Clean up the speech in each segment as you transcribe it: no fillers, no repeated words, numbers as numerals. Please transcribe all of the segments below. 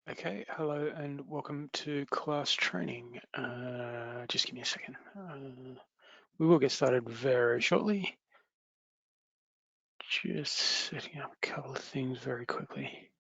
Okay, hello and welcome to class training. Just give me a second. We will get started very shortly. Just setting up a couple of things very quickly.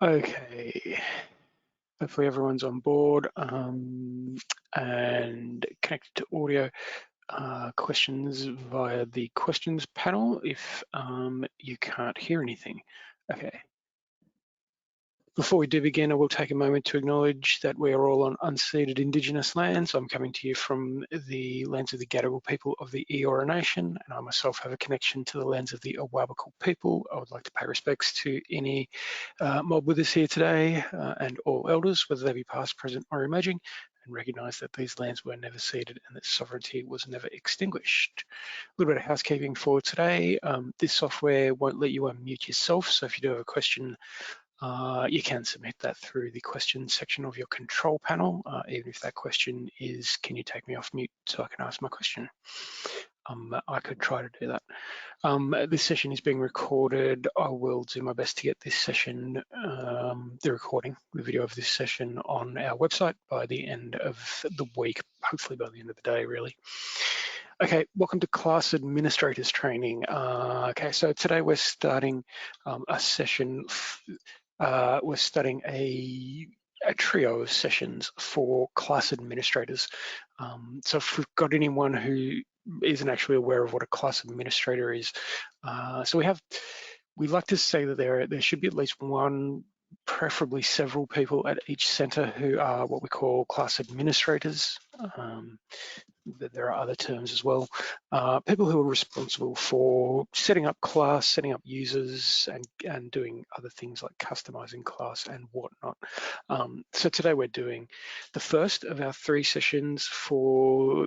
Okay, hopefully everyone's on board and connected to audio. Questions via the questions panel if you can't hear anything. Okay. Before we do begin, I will take a moment to acknowledge that we are all on unceded Indigenous lands. I'm coming to you from the lands of the Gadigal people of the Eora Nation, and I myself have a connection to the lands of the Awabakal people. I would like to pay respects to any mob with us here today and all elders, whether they be past, present, or emerging, and recognise that these lands were never ceded and that sovereignty was never extinguished. A little bit of housekeeping for today. This software won't let you unmute yourself, so if you do have a question, you can submit that through the questions section of your control panel, even if that question is, can you take me off mute so I can ask my question? I could try to do that. This session is being recorded. I will do my best to get this session, the recording, the video of this session on our website by the end of the week, hopefully by the end of the day, really. Okay, welcome to Class Administrators Training. Okay, so today we're starting a session. We're studying a trio of sessions for class administrators. So if we've got anyone who isn't actually aware of what a class administrator is, we like to say that there should be at least one, preferably several people at each centre who are what we call class administrators. There are other terms as well. People who are responsible for setting up class, setting up users, and doing other things like customizing class and whatnot. So today we're doing the first of our 3 sessions for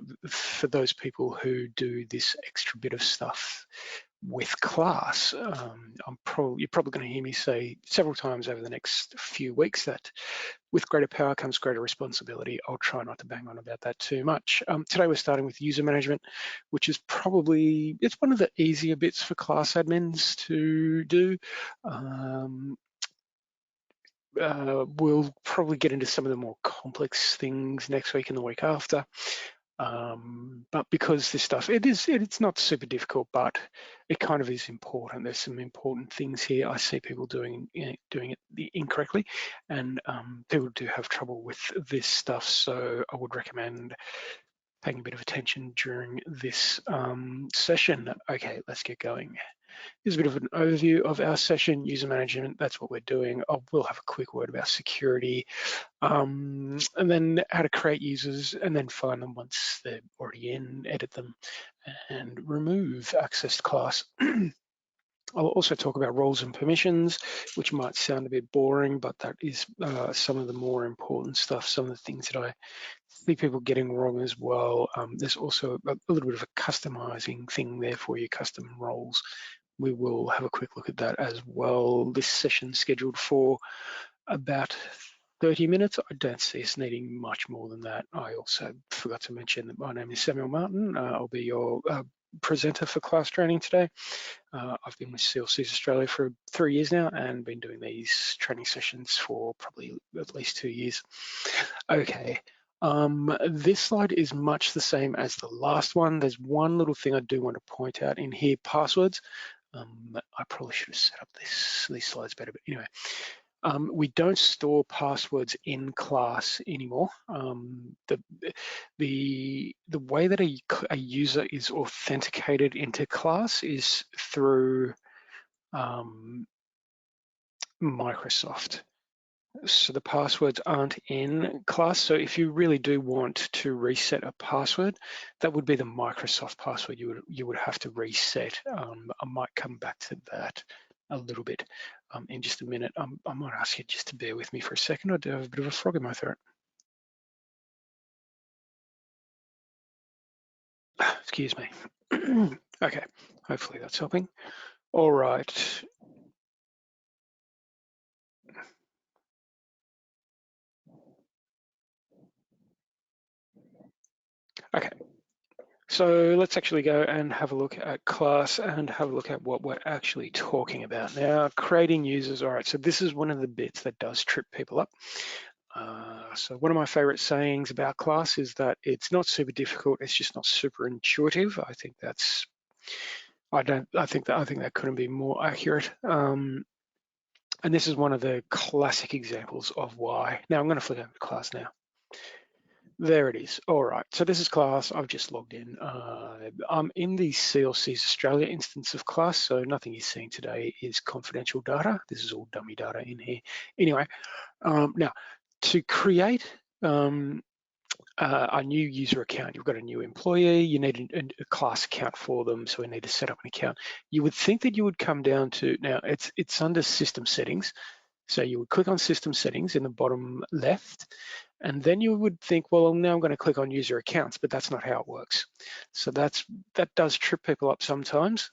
those people who do this extra bit of stuff with class. You're probably going to hear me say several times over the next few weeks that with greater power comes greater responsibility. I'll try not to bang on about that too much. Today we're starting with user management, which is it's one of the easier bits for class admins to do. We'll probably get into some of the more complex things next week and the week after. But because this stuff, it's not super difficult, but it kind of is important. There's some important things here. I see people doing it incorrectly, and people do have trouble with this stuff. So I would recommend paying a bit of attention during this session. Okay, let's get going. Here's a bit of an overview of our session, user management. That's what we're doing. We'll have a quick word about security, and then how to create users and then find them once they're already in, edit them, and remove accessed class. I'll also talk about roles and permissions, which might sound a bit boring, but that is some of the more important stuff, some of the things that I see people getting wrong as well. There's also a little bit of a customizing thing there for your custom roles. We will have a quick look at that as well. This session's scheduled for about 30 minutes. I don't see us needing much more than that. I also forgot to mention that my name is Samuel Martin. I'll be your presenter for class training today. I've been with CLCs Australia for 3 years now and been doing these training sessions for probably at least 2 years. Okay. This slide is much the same as the last one. There's one little thing I do want to point out in here, passwords. I probably should have set up these slides better, but anyway. We don't store passwords in class anymore. The way that a user is authenticated into class is through Microsoft. So the passwords aren't in class. So if you really do want to reset a password, that would be the Microsoft password you would have to reset. I might come back to that a little bit in just a minute. I might ask you just to bear with me for a second. I do have a bit of a frog in my throat. Excuse me. Okay, hopefully that's helping. All right. Okay, so let's actually go and have a look at class and have a look at what we're actually talking about now. Creating users. All right, so this is one of the bits that does trip people up. So one of my favorite sayings about class is that it's not super difficult, it's just not super intuitive. I think I think that couldn't be more accurate. And this is one of the classic examples of why. Now I'm going to flick over to class now. There it is. All right, so this is class. I've just logged in. I'm in the CLC's Australia instance of class, so nothing you're seeing today is confidential data. This is all dummy data in here. Anyway, now to create a new user account, you've got a new employee, you need a class account for them, so we need to set up an account. You would think that you would come down to, now it's under system settings, so you would click on system settings in the bottom left, and then you would think, well, now I'm going to click on user accounts, but that's not how it works. So that does trip people up sometimes.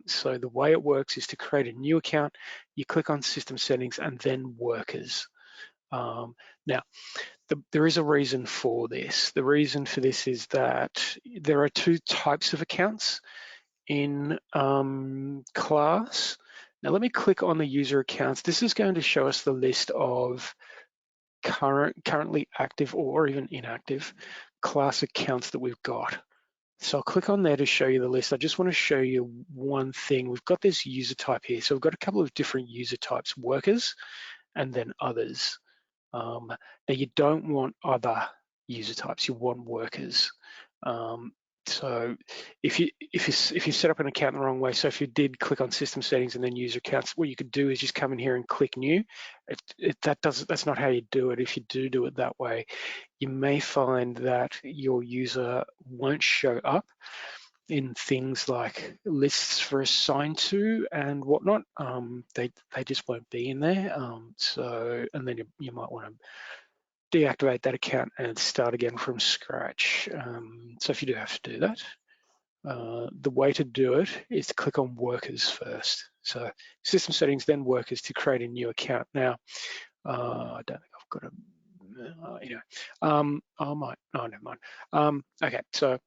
So the way it works is to create a new account, you click on system settings and then workers. Now, there is a reason for this. The reason for this is that there are two types of accounts in class. Now let me click on the user accounts. This is going to show us the list of currently active or even inactive class accounts that we've got. So I'll click on there to show you the list. I just want to show you one thing. We've got this user type here. So we've got a couple of different user types, workers and then others. Now you don't want other user types, you want workers. So if you set up an account the wrong way, so if you did click on system settings and then user accounts, what you could do is just come in here and click new. That's not how you do it. If you do it that way, you may find that your user won't show up in things like lists for assigned to and whatnot. They just won't be in there. So and then you might want to deactivate that account and start again from scratch. So if you do have to do that, the way to do it is to click on workers first. So system settings, then workers to create a new account. Now, I don't think I've got a, anyway, I might, oh, never mind. Okay, so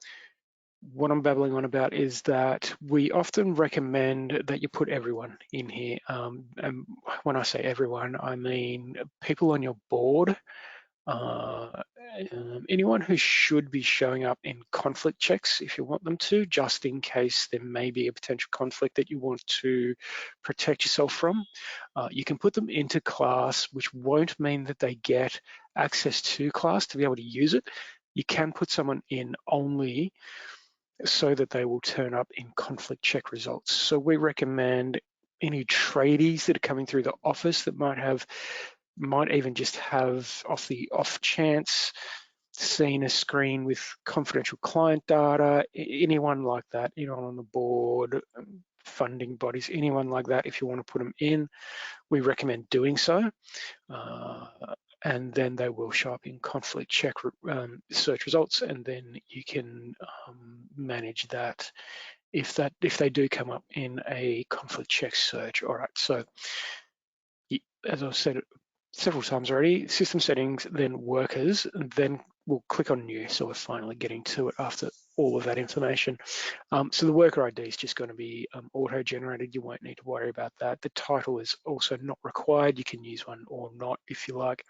what I'm babbling on about is that we often recommend that you put everyone in here. And when I say everyone, I mean people on your board, anyone who should be showing up in conflict checks if you want them to, just in case there may be a potential conflict that you want to protect yourself from. You can put them into class, which won't mean that they get access to class to be able to use it. You can put someone in only so that they will turn up in conflict check results. So we recommend any tradies that are coming through the office that might even just have off chance seen a screen with confidential client data, anyone like that, anyone on the board, funding bodies, anyone like that, if you want to put them in, we recommend doing so. And then they will show up in conflict check search results, and then you can manage that if they do come up in a conflict check search. All right, so as I've said several times already, system settings, then workers, and then we'll click on new. So we're finally getting to it after all of that information. So the worker ID is just going to be auto-generated. You won't need to worry about that. The title is also not required. You can use one or not if you like.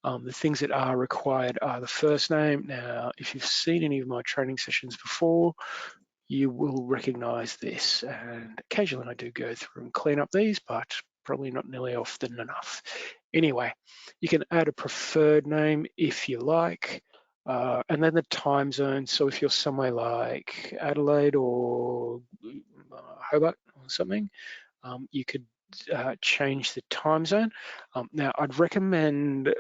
The things that are required are the first name. Now, if you've seen any of my training sessions before, you will recognize this. And occasionally I do go through and clean up these, but probably not nearly often enough. Anyway, you can add a preferred name if you like, and then the time zone. So if you're somewhere like Adelaide or Hobart or something, you could change the time zone. Now, I'd recommend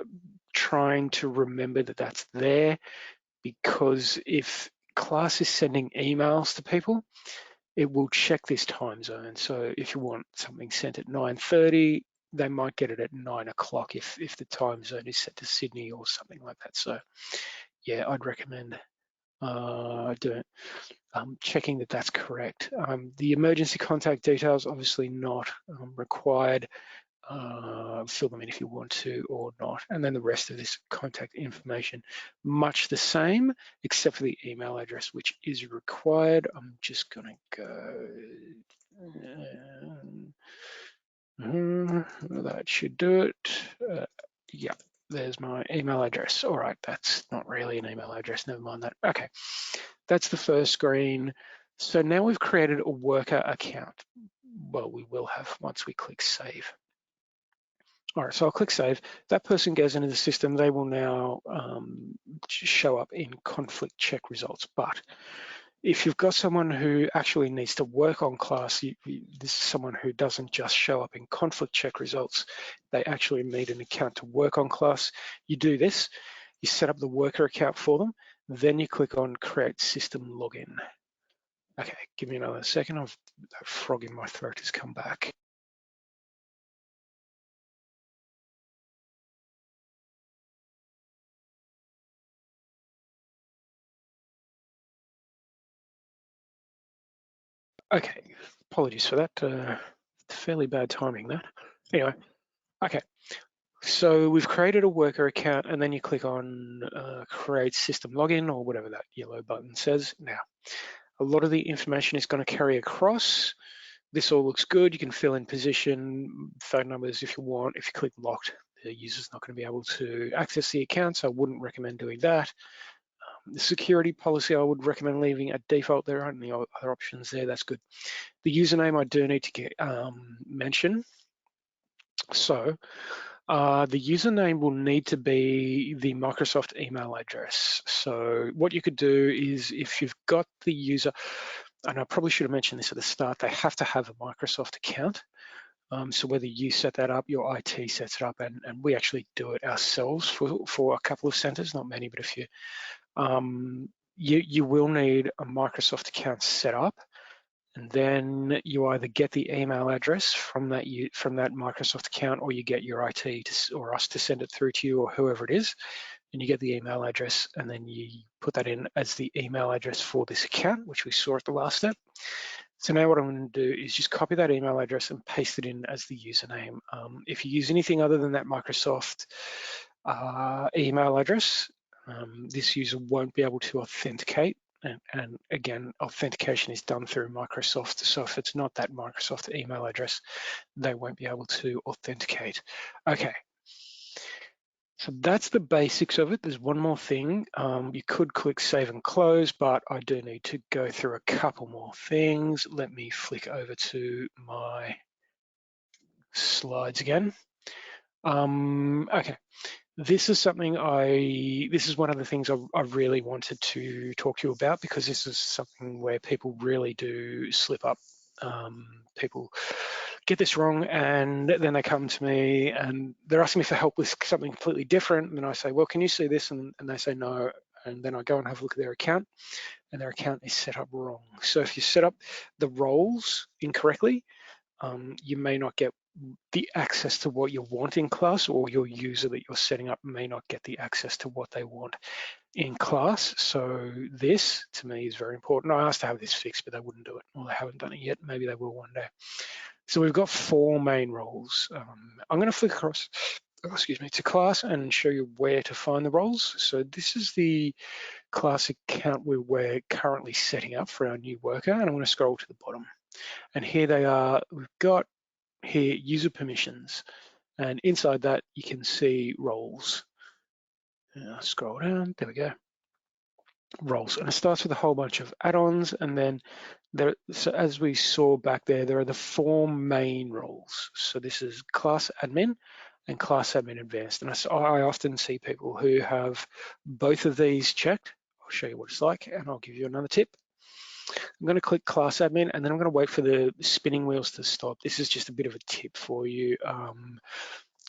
trying to remember that that's there, because if class is sending emails to people, it will check this time zone. So if you want something sent at 9:30, they might get it at 9 o'clock if the time zone is set to Sydney or something like that. So yeah, I'd recommend doing checking that that's correct. The emergency contact details, obviously not required. Fill them in if you want to or not. And then the rest of this contact information, much the same, except for the email address, which is required. I'm just gonna go, that should do it. Yeah, there's my email address. All right, that's not really an email address, never mind that. Okay, that's the first screen. So now we've created a worker account. Well, we will have once we click save. All right, so I'll click save. That person goes into the system. They will now show up in conflict check results. But if you've got someone who actually needs to work on class, this is someone who doesn't just show up in conflict check results, they actually need an account to work on class. You do this, you set up the worker account for them, then you click on create system login. Okay, give me another second. That frog in my throat has come back. Okay, apologies for that. Fairly bad timing there. Anyway, okay. So we've created a worker account, and then you click on create system login or whatever that yellow button says. Now, a lot of the information is going to carry across. This all looks good. You can fill in position, phone numbers if you want. If you click locked, the user's not going to be able to access the account, so I wouldn't recommend doing that. The security policy, I would recommend leaving at default. There aren't any other options there. That's good. The username I do need to get mention. So the username will need to be the Microsoft email address. So what you could do is, if you've got the user, and I probably should have mentioned this at the start, they have to have a Microsoft account. So whether you set that up, your IT sets it up, and we actually do it ourselves for a couple of centers, not many, but a few. You will need a Microsoft account set up, and then you either get the email address from that Microsoft account, or you get your IT or us to send it through to you, or whoever it is, and you get the email address, and then you put that in as the email address for this account, which we saw at the last step. So now what I'm going to do is just copy that email address and paste it in as the username. If you use anything other than that Microsoft email address, this user won't be able to authenticate. And again, authentication is done through Microsoft. So if it's not that Microsoft email address, they won't be able to authenticate. Okay. So that's the basics of it. There's one more thing. You could click save and close, but I do need to go through a couple more things. Let me flick over to my slides again. Okay. This is something this is one of the things I really wanted to talk to you about, because this is something where people really do slip up. People get this wrong, and then they come to me and they're asking me for help with something completely different. And I say, well, can you see this? And they say no. And then I go and have a look at their account, and their account is set up wrong. So if you set up the roles incorrectly, you may not get the access to what you want in class, or your user that you're setting up may not get the access to what they want in class. So this, to me, is very important. I asked to have this fixed, but they wouldn't do it. Well, they haven't done it yet. Maybe they will one day. So we've got 4 main roles. I'm going to flick across, to class and show you where to find the roles. So this is the class account we're currently setting up for our new worker, and I'm going to scroll to the bottom. And here they are. We've got here user permissions, and inside that you can see roles. Scroll down, there we go. Roles, and it starts with a whole bunch of add-ons, and then so as we saw back there are the 4 main roles. So this is class admin and class admin advanced, and I often see people who have both of these checked. I'll show you what it's like, and I'll give you another tip. I'm going to click class admin, and then I'm going to wait for the spinning wheels to stop. This is just a bit of a tip for you.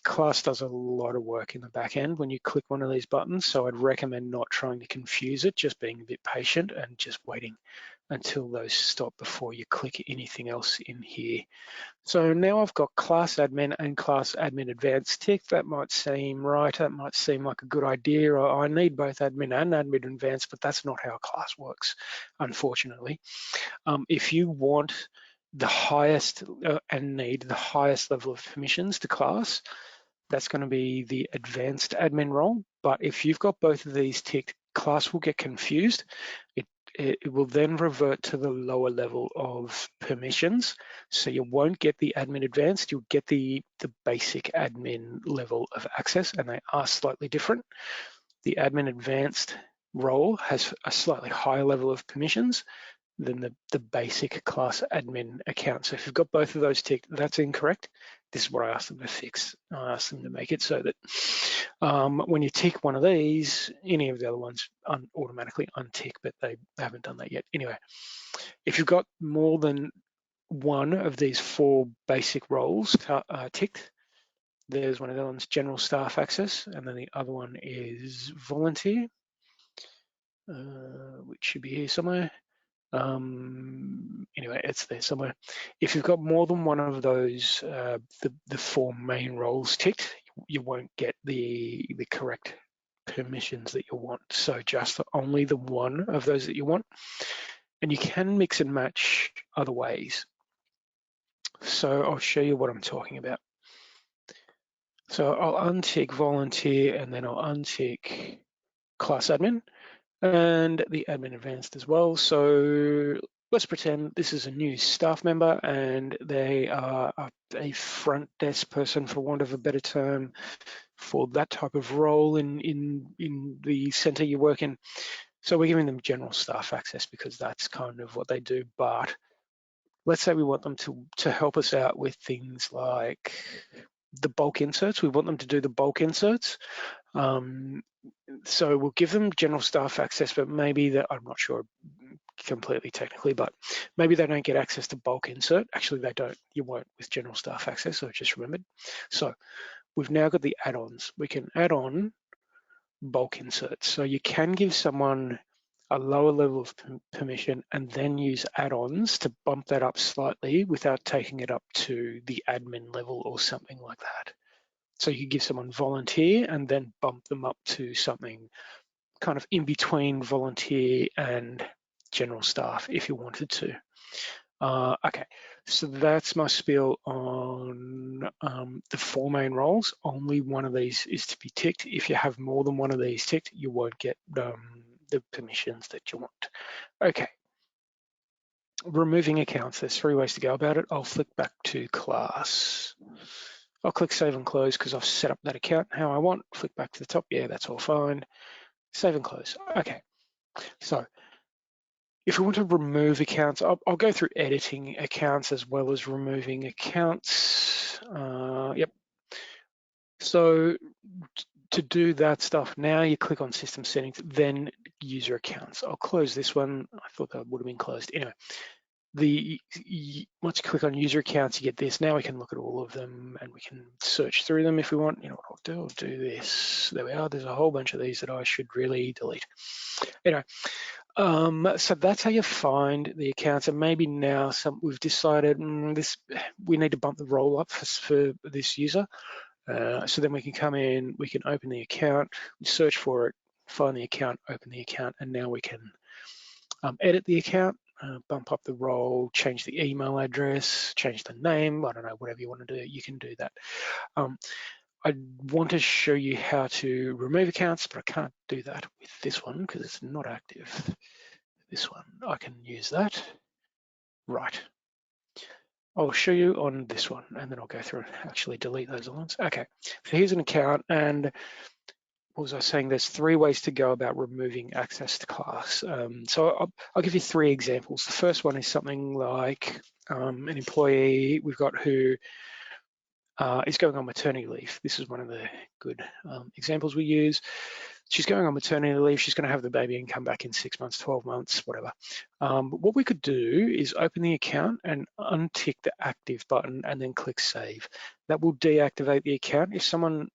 Class does a lot of work in the back end when you click one of these buttons, so I'd recommend not trying to confuse it, just being a bit patient and just waiting until those stop before you click anything else in here. So now I've got class admin and class admin advanced ticked. That might seem right, that might seem like a good idea. I need both admin and admin advanced, but that's not how class works, unfortunately. If you want the highest and need the highest level of permissions to class, that's going to be the advanced admin role. But if you've got both of these ticked, class will get confused. It will then revert to the lower level of permissions. So you won't get the admin advanced, you'll get the basic admin level of access, and they are slightly different. The admin advanced role has a slightly higher level of permissions than the basic class admin account. So if you've got both of those ticked, that's incorrect. This is what I asked them to fix. I asked them to make it so that when you tick one of these, any of the other ones automatically untick, but they haven't done that yet. Anyway, if you've got more than one of these 4 basic roles ticked, there's one of the ones, general staff access, and then the other one is volunteer, which should be here somewhere. Anyway, it's there somewhere. If you've got more than one of those, the 4 main roles ticked, you won't get the correct permissions that you want. So just only the one of those that you want. And you can mix and match other ways. So I'll show you what I'm talking about. So I'll untick volunteer, and then I'll untick class admin and the admin advanced as well. So let's pretend this is a new staff member and they are a front desk person, for want of a better term, for that type of role in the center you work in. So we're giving them general staff access because that's kind of what they do. But let's say we want them to help us out with things like the bulk inserts. We want them to do the bulk inserts. So we'll give them general staff access, but maybe that, I'm not sure completely technically, but maybe they don't get access to bulk insert. Actually, they don't. You won't with general staff access, so I just remembered. So we've now got the add-ons. We can add on bulk inserts. So you can give someone a lower level of permission and then use add-ons to bump that up slightly without taking it up to the admin level or something like that. So you give someone volunteer and then bump them up to something kind of in between volunteer and general staff if you wanted to. Okay, so that's my spiel on the 4 main roles. Only one of these is to be ticked. If you have more than one of these ticked, you won't get the permissions that you want. Okay, removing accounts. There's 3 ways to go about it. I'll flick back to class. I'll click save and close because I've set up that account how I want. Flick back to the top. Yeah, that's all fine. Save and close. Okay, so if we want to remove accounts, I'll go through editing accounts as well as removing accounts. Yep. So to do that stuff, now you click on system settings, then user accounts. I'll close this one. I thought that would have been closed. Anyway, once you click on user accounts, you get this. Now we can look at all of them and we can search through them if we want. You know what I'll do this. There we are. There's a whole bunch of these that I should really delete. Anyway, so that's how you find the accounts. And maybe now we've decided we need to bump the roll up for this user. So then we can come in, we can open the account, search for it, find the account, open the account, and now we can edit the account. Bump up the role, change the email address, change the name, I don't know, whatever you want to do, you can do that. I want to show you how to remove accounts, but I can't do that with this one because it's not active. This one, I can use that. Right. I'll show you on this one, and then I'll go through and actually delete those ones. Okay, so here's an account, and what was I saying? There's 3 ways to go about removing access to class. So I'll give you 3 examples. The first one is something like an employee we've got who is going on maternity leave. This is one of the good examples we use. she's going on maternity leave, she's going to have the baby and come back in 6 months, 12 months, whatever. But what we could do is open the account and untick the active button and then click save. That will deactivate the account. If someone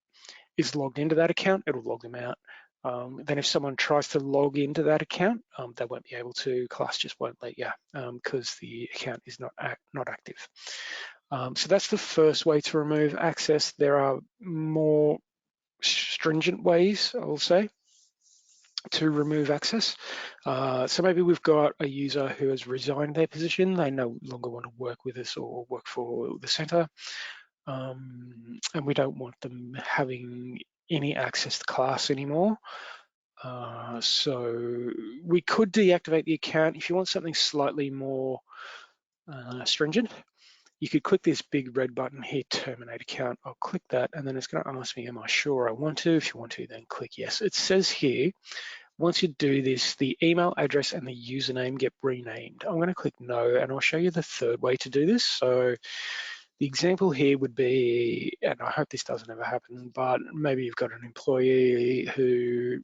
is logged into that account, it'll log them out. Then if someone tries to log into that account, they won't be able to. Class just won't let you because the account is not active. So that's the first way to remove access. There are more stringent ways, I will say, to remove access. So maybe we've got a user who has resigned their position. They no longer want to work with us or work for the center. And we don't want them having any access to class anymore. So we could deactivate the account. If you want something slightly more stringent, you could click this big red button here, Terminate Account. I'll click that, and then it's going to ask me, am I sure I want to? If you want to, then click yes. It says here, once you do this, the email address and the username get renamed. I'm going to click no, and I'll show you the third way to do this. So the example here would be, and I hope this doesn't ever happen, but maybe you've got an employee who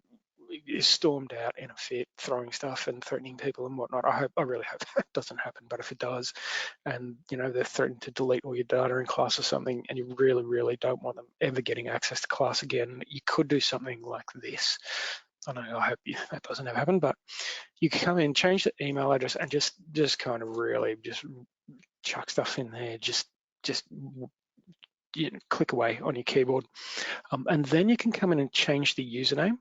is stormed out in a fit, throwing stuff and threatening people and whatnot. I really hope that doesn't happen, but if it does, and they're threatening to delete all your data in class or something, and you really, really don't want them ever getting access to class again, you could do something like this. I hope that doesn't ever happen, but you can come in, change the email address, and just kind of really just chuck stuff in there. Just click away on your keyboard, and then you can come in and change the username.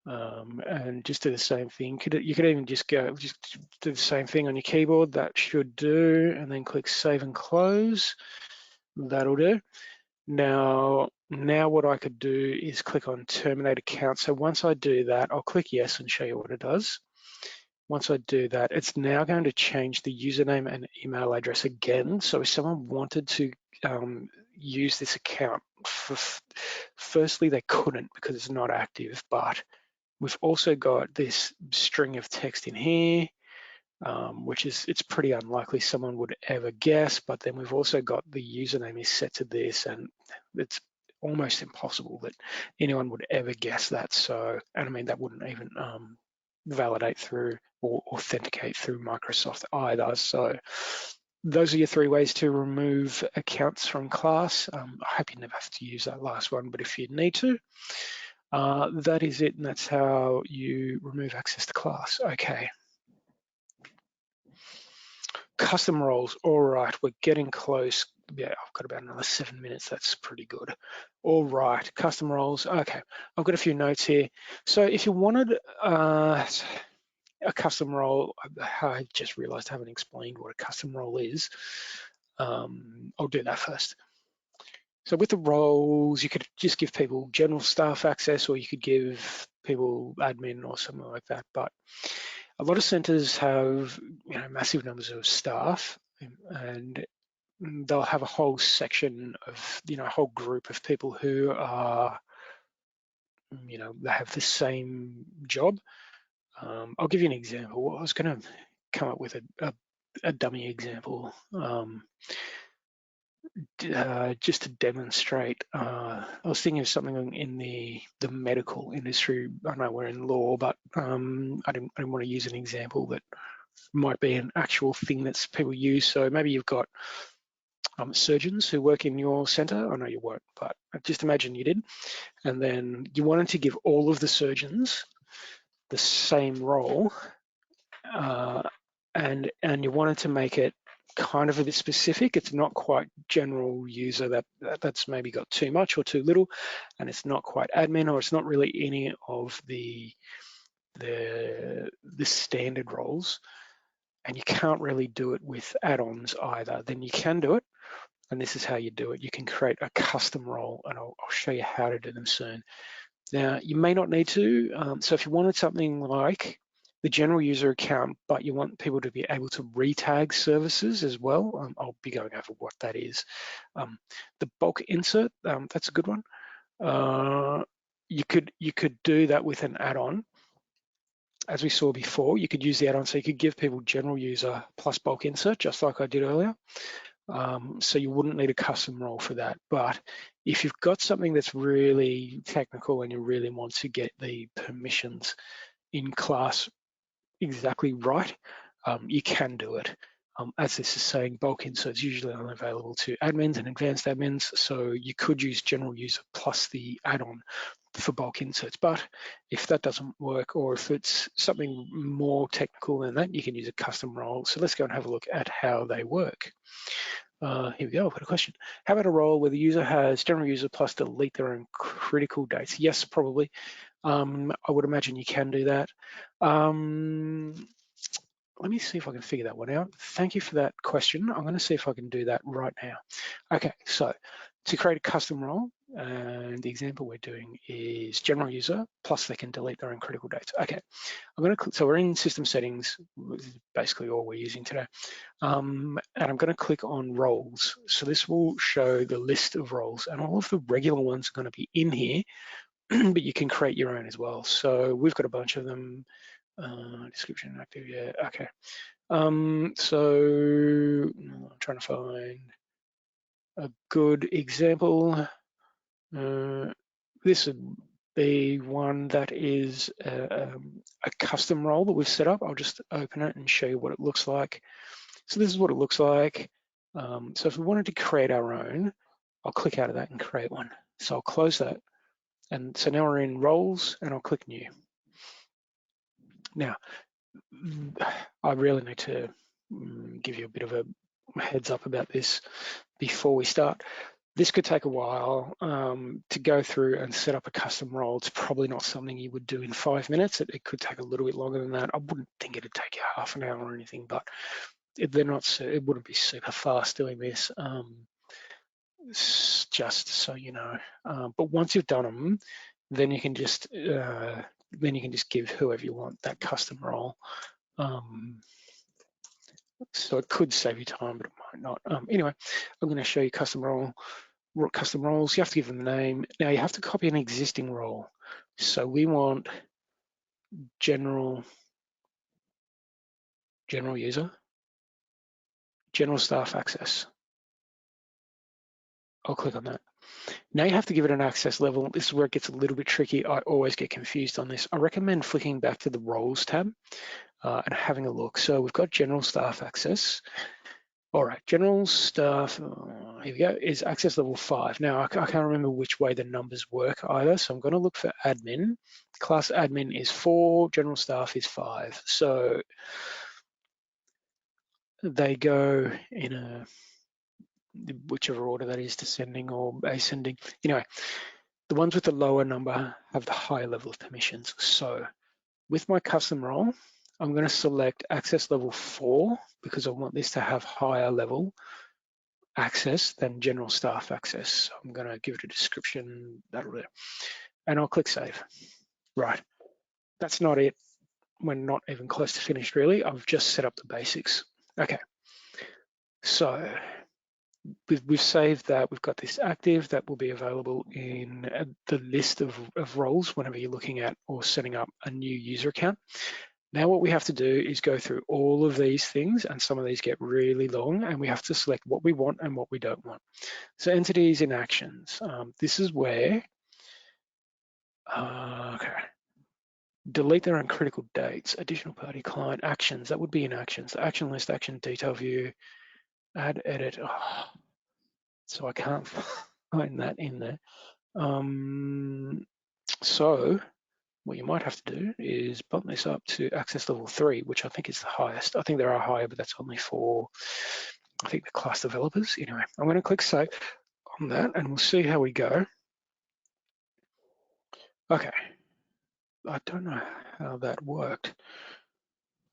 And just do the same thing. You could even just do the same thing on your keyboard. That should do, and then click save and close. That'll do. Now what I could do is click on Terminate Account. So once I do that, I'll click yes and show you what it does. Once I do that, it's now going to change the username and email address again. So if someone wanted to use this account, firstly, they couldn't because it's not active, but we've also got this string of text in here, which it's pretty unlikely someone would ever guess, but then we've also got the username is set to this, and it's almost impossible that anyone would ever guess that. So, and I mean, that wouldn't even validate through or authenticate through Microsoft either. So those are your three ways to remove accounts from class. I hope you never have to use that last one, but if you need to, that is it, and that's how you remove access to class. Okay. Custom roles. All right, we're getting close. Yeah, I've got about another 7 minutes. That's pretty good. All right, custom roles. Okay, I've got a few notes here. So if you wanted a custom role, I just realized I haven't explained what a custom role is. I'll do that first. So with the roles, you could just give people general staff access, or you could give people admin or something like that. But a lot of centres have massive numbers of staff, and they'll have a whole section of a whole group of people who are they have the same job. I'll give you an example. I was going to come up with a dummy example. Just to demonstrate, I was thinking of something in the medical industry. I know we're in law, but I didn't want to use an example that might be an actual thing that people use. So maybe you've got surgeons who work in your centre. I know you won't, but just imagine you did. And then you wanted to give all of the surgeons the same role, and you wanted to make it kind of a bit specific. It's not quite general user, that's maybe got too much or too little, and it's not quite admin, or it's not really any of the standard roles, and you can't really do it with add-ons either. Then you can do it, and this is how you do it. You can create a custom role, and I'll show you how to do them soon. Now, you may not need to, so if you wanted something like the general user account, but you want people to be able to retag services as well, I'll be going over what that is. The bulk insert, that's a good one. You could do that with an add-on. As we saw before, you could use the add-on, so you could give people general user plus bulk insert, just like I did earlier. So you wouldn't need a custom role for that. But if you've got something that's really technical and you really want to get the permissions in class exactly right, you can do it. As this is saying, bulk inserts usually only available to admins and advanced admins, so you could use general user plus the add-on for bulk inserts. But if that doesn't work, or if it's something more technical than that, you can use a custom role. So let's go and have a look at how they work. Here we go, I've got a question. How about a role where the user has general user plus delete their own critical dates? Yes, probably. I would imagine you can do that. Let me see if I can figure that one out. Thank you for that question. I'm going to see if I can do that right now. Okay, so to create a custom role, and the example we're doing is general user, plus they can delete their own critical dates. Okay, so we're in system settings, this is basically all we're using today. And I'm going to click on roles. So this will show the list of roles, and all of the regular ones are going to be in here, but you can create your own as well. So we've got a bunch of them. Description active, yeah, okay. So I'm trying to find a good example. This would be one that is a custom role that we've set up. I'll just open it and show you what it looks like. So this is what it looks like. So if we wanted to create our own, I'll click out of that and create one. So I'll close that. And so now we're in roles and I'll click new. Now, I really need to give you a bit of a heads up about this before we start. This could take a while to go through and set up a custom role. It's probably not something you would do in 5 minutes. It could take a little bit longer than that. I wouldn't think it'd take you half an hour or anything, but it wouldn't be super fast doing this, just so you know. But once you've done them, then you can just give whoever you want that custom role. So it could save you time, but it might not. Anyway, I'm going to show you custom roles. You have to give them a name. Now you have to copy an existing role. So we want general user, general staff access. I'll click on that. Now you have to give it an access level. This is where it gets a little bit tricky. I always get confused on this. I recommend flicking back to the roles tab and having a look. So we've got general staff access. All right, general staff, here we go, is access level 5. Now, I can't remember which way the numbers work either, so I'm going to look for admin. Class admin is 4, general staff is 5. So they go in whichever order that is, descending or ascending. Anyway, the ones with the lower number have the higher level of permissions. So with my custom role, I'm going to select access level 4 because I want this to have higher level access than general staff access. So I'm going to give it a description, that'll do. And I'll click save. Right, that's not it. We're not even close to finished really. I've just set up the basics. Okay, so we've saved that. We've got this active that will be available in the list of roles whenever you're looking at or setting up a new user account. Now what we have to do is go through all of these things, and some of these get really long, and we have to select what we want and what we don't want. So entities in actions. This is where, okay, delete their own critical dates, additional party client actions. That would be in actions. The action list, action detail view, add, edit. Oh, so I can't find that in there. So what you might have to do is bump this up to access level 3, which I think is the highest. I think there are higher, but that's only for, I think, the class developers. Anyway, I'm going to click save on that and we'll see how we go. Okay, I don't know how that worked.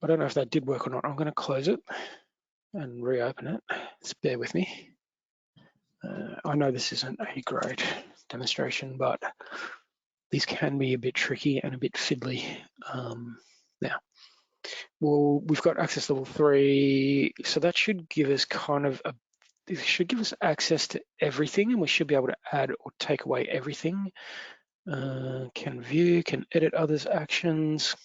I don't know if that did work or not. I'm going to close it and reopen it. Just bear with me. I know this isn't a great demonstration, but these can be a bit tricky and a bit fiddly. Now, well, we've got access level 3, so that should give us it should give us access to everything, and we should be able to add or take away everything. Can view, can edit others' actions.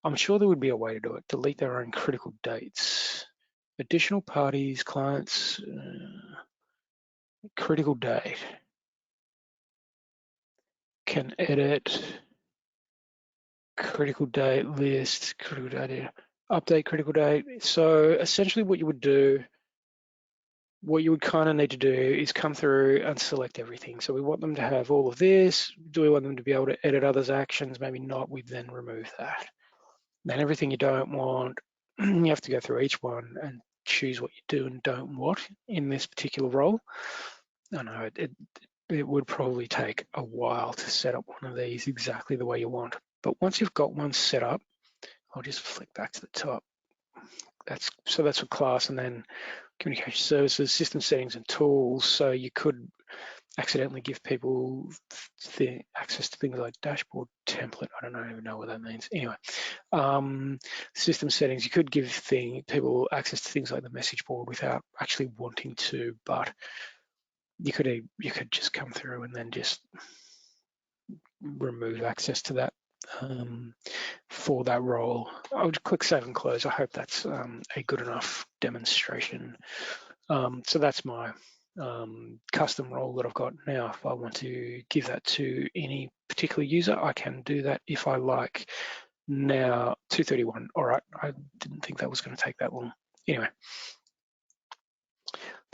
I'm sure there would be a way to do it. Delete their own critical dates. additional parties, clients, critical date, can edit, critical date list, critical date, update critical date. So essentially what you would do, what you would kind of need to do is come through and select everything. So we want them to have all of this. Do we want them to be able to edit others' actions? Maybe not. We then remove that. Then everything you don't want, you have to go through each one and choose what you do and don't want in this particular role. I know it would probably take a while to set up one of these exactly the way you want. But once you've got one set up, I'll just flick back to the top. That's for class, and then communication services, system settings and tools. So you could accidentally give people access to things like dashboard template. I don't even know what that means. Anyway, system settings, you could give people access to things like the message board without actually wanting to, but you could just come through and then just remove access to that for that role. I would click save and close. I hope that's a good enough demonstration. So that's my custom role that I've got now. If I want to give that to any particular user, I can do that if I like. Now, 231. All right, I didn't think that was going to take that long. Anyway,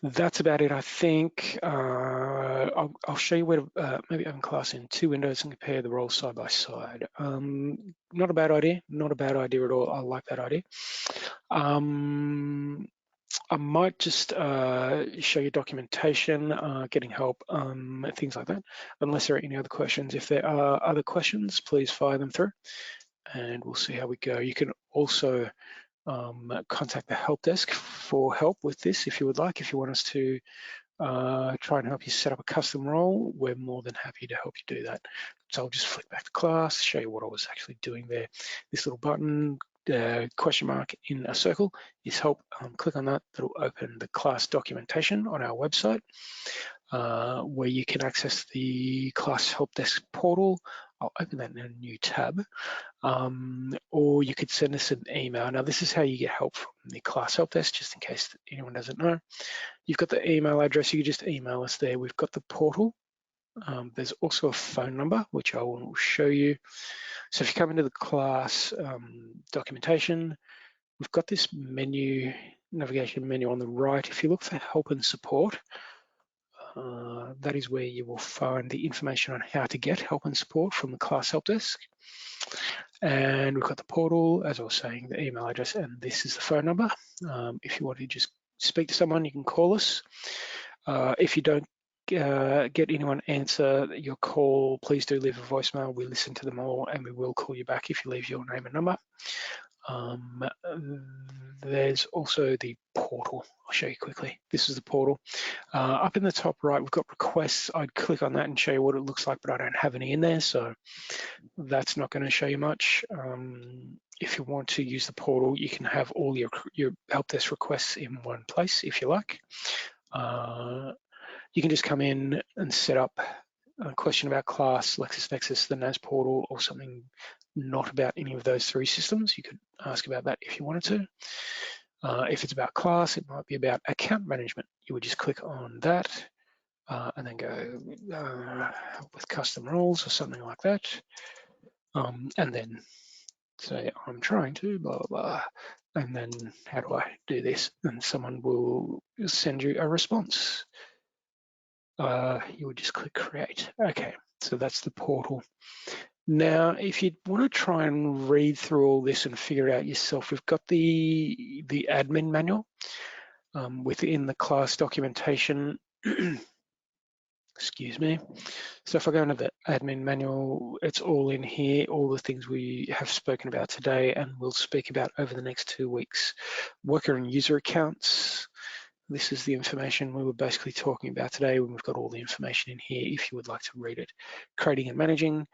that's about it, I think. I'll show you where to maybe open class in two windows and compare the roles side by side. Not a bad idea, not a bad idea at all. I like that idea. I might just show you documentation, getting help, things like that, unless there are any other questions. If there are other questions, please fire them through and we'll see how we go. You can also contact the help desk for help with this if you would like. If you want us to try and help you set up a custom role, we're more than happy to help you do that. So I'll just flick back to class, show you what I was actually doing there. This little button, question mark in a circle is help. Click on that, that'll open the class documentation on our website where you can access the class help desk portal. I'll open that in a new tab. Or you could send us an email. Now, this is how you get help from the class help desk, just in case anyone doesn't know. You've got the email address, you can just email us there. We've got the portal. There's also a phone number, which I will show you. So if you come into the class documentation, we've got this menu, navigation menu on the right. If you look for help and support, that is where you will find the information on how to get help and support from the class help desk. And we've got the portal, as I was saying, the email address, and this is the phone number. If you want to just speak to someone, you can call us. If you don't get anyone answer your call, please do leave a voicemail. We listen to them all and we will call you back if you leave your name and number. There's also the portal. I'll show you quickly. This is the portal. Up in the top right, we've got requests. I'd click on that and show you what it looks like, but I don't have any in there, so that's not going to show you much. If you want to use the portal, you can have all your help desk requests in one place if you like. You can just come in and set up a question about class, LexisNexis, the NAS portal, or something not about any of those three systems. You could ask about that if you wanted to. If it's about class, it might be about account management. You would just click on that and then go help with custom roles or something like that. And then say, I'm trying to, blah, blah, blah. And then how do I do this? And someone will send you a response. You would just click create. Okay, so that's the portal. Now, if you want to try and read through all this and figure it out yourself, we've got the admin manual within the class documentation. Excuse me. So if I go into the admin manual, it's all in here, all the things we have spoken about today and we'll speak about over the next 2 weeks. Worker and user accounts. This is the information we were basically talking about today when we've got all the information in here if you would like to read it. Creating and managing,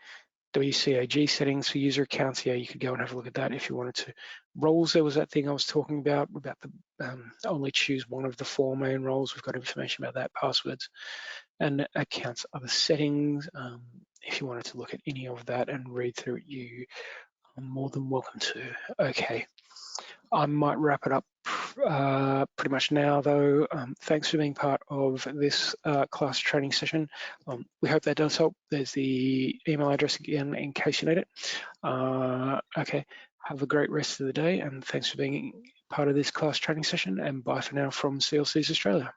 WCAG settings for user accounts. Yeah, you could go and have a look at that if you wanted to. Roles, there was that thing I was talking about the only choose one of the 4 main roles. We've got information about that, passwords and accounts, other settings. If you wanted to look at any of that and read through it, you are more than welcome to. Okay, I might wrap it up pretty much now, though. Thanks for being part of this class training session. We hope that does help. There's the email address again in case you need it. Okay, have a great rest of the day, and thanks for being part of this class training session, and bye for now from CLCs Australia.